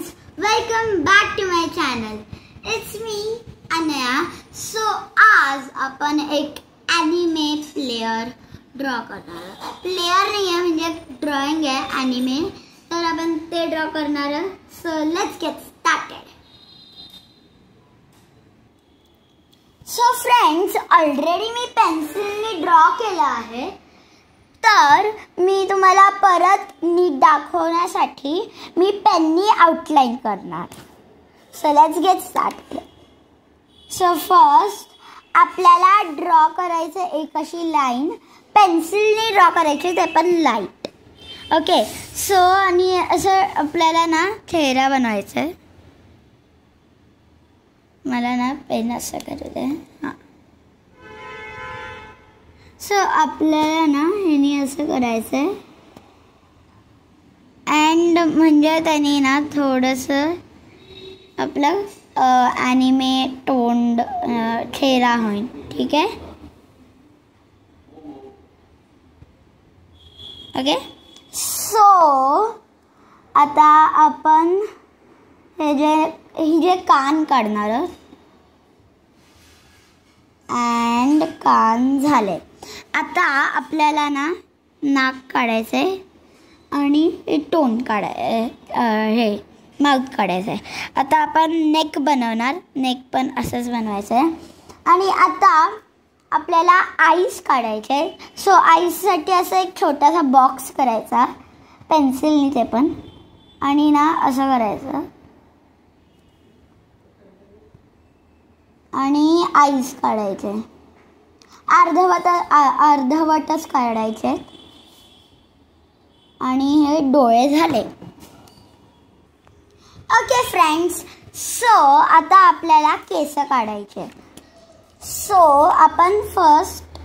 friends, welcome back to my channel. It's me Anaya. So आज आपण एक anime player draw करणार. Player नहीं है म्हणजे drawing है anime. तर आपण ते draw करणार. So let's get started. So friends, already me pencil ने draw केला आहे. तर मी तुम्हाला परत नीट दाखवण्यासाठी मी पेननी आउटलाइन करणार. So let's get started. So first आपल्याला ड्रॉ करायचं एक अशी लाइन पेन्सिलने ड्रॉ करायची, ते पण लाइट. ओके. सो आणि असं आपल्याला ना चेहरा बनवायचा आहे. मला ना पेन असं करू दे. हां. सो आपल्याला ना ह्यानी असं करायचं आहे. अँड म्हणजे त्याने ना थोडंसं आपलं ॲनिमे टोन्ड चेहरा होईल. ठीक आहे. ओके. सो आता आपण ही जे कान काढणार अँड कान झाले. आता आपल्याला ना नाक काढायचं आहे आणि टोन हे माउथ काढायचं आहे. आता आपण नेक बनवणार. नेक पण असंच बनवायचं आहे. आणि आता आपल्याला आईज काढायचे आहे. सो आईजसाठी असं एक छोटासा बॉक्स करायचा पेन्सिलनी, ते पण आणि ना असं करायचं आणि आईज काढायचे. अर्धवटच काढायचे आणि हे डोळे झाले. Okay friends. सो आता आपल्याला केस काढायचे. सो आपण फर्स्ट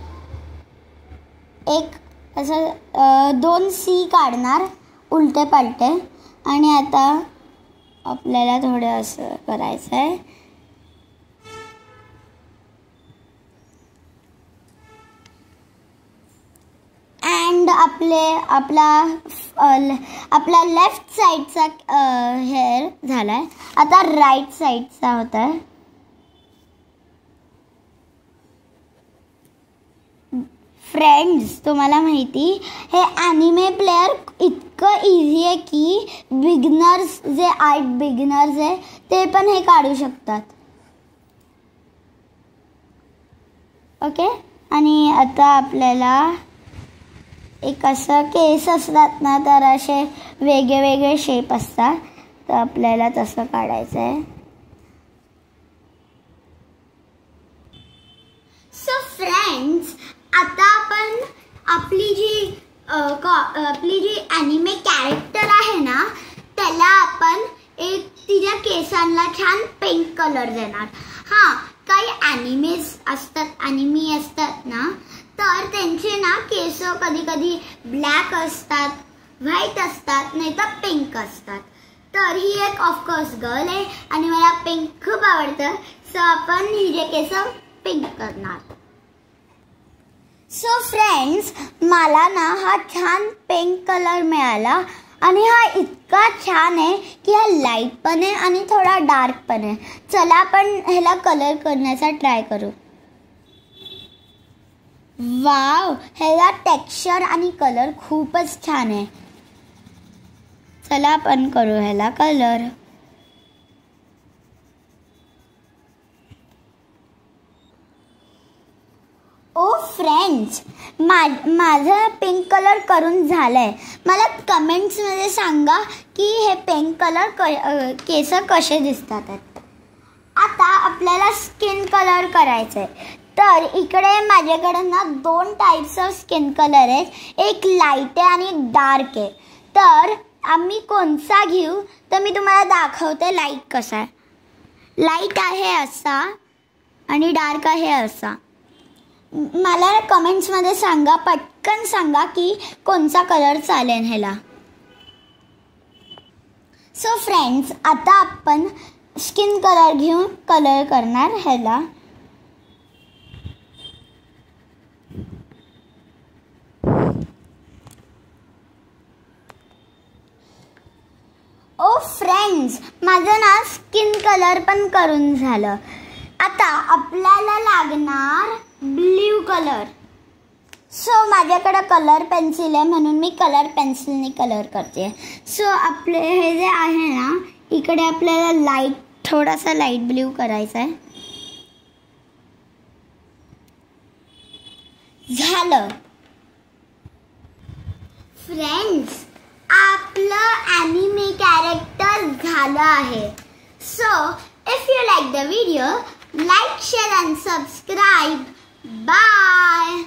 एक असं 2 सी काढणार उलटे पालटे. आणि आता आपल्याला थोडं असं करायचं आहे. आपला लेफ्ट साइडचा हेअर झालाय. आता राइट साइडचा होत आहे. फ्रेंड्स, तुम्हाला माहिती हे ॲनिमे प्लेयर इतकं इझी आहे की बिगिनर्स जे आर्ट बिगिनर्स आहे ते पण हे काढू शकतात. ओके. आणि आता आपल्याला एक असं केस असतात ना, तर असे वेगळे शेप असतात, तर आपल्याला तसं काढायचं आहे. सो फ्रेंड्स, आता आपण आपली जी ॲनिमे कॅरेक्टर आहे ना, त्याला आपण एक तिच्या केसांना छान पिंक कलर देणार. हां, काही ॲनिमे असतात ना, तर त्यांचे ना केस कधी कधी ब्लॅक असतात, व्हाईट असतात, नाही तर पिंक असतात. तर ही एक ऑफकोर्स गर्ल आहे आणि मला पिंक खूप आवडतं. सो आपण हिचे केस पिंक करणार. सो फ्रेंड्स, मला ना हा छान पिंक कलर मिळाला आणि हा इतका छान आहे की हा लाईट पण आहे आणि थोडा डार्क पण आहे. चला आपण ह्याला कलर करण्याचा ट्राय करू. वाव, ह्याला टेक्स्चर आणि कलर खूपच छान आहे. चला आपण करू ह्याला कलर. ओ फ्रेंड्स, माझं पिंक कलर करून झालंय. मला कमेंट्समध्ये सांगा की हे पिंक कलर केस कसे दिसतात. आता आपल्याला स्किन कलर करायचंय. तर इकडे माझ्याकडे ना 2 टाइप्स ऑफ स्किन कलर आहेत. एक लाईट आहे आणि एक डार्क आहे. तर आम्ही कोणता घेऊ तर मी तुम्हाला दाखवते लाईट कसा आहे. लाईट आहे असा आणि डार्क आहे असा. मला कमेंट्समध्ये सांगा, पटकन सांगा की कोणता कलर चालेल ह्याला. सो फ्रेंड्स, आता आपण स्किन कलर घेऊन कलर करणार ह्याला. ओ फ्रेंड्स, फ्रेंड्स, माझं ना स्किन कलर पण करून झालं. आता आपल्याला लागणार ब्ल्यू कलर. सो माझ्याकडे कलर पेन्सिल आहे म्हणून मी कलर पेन्सिलने कलर करते. सो आपले हे जे आहे ना, इकडे आपल्याला थोडासा लाईट ब्ल्यू करायचा आहे. झालं. फ्रेंड्स, आपलं ॲनिमे कॅरेक्टर झालं आहे. So if you like the video, like, share and subscribe. Bye.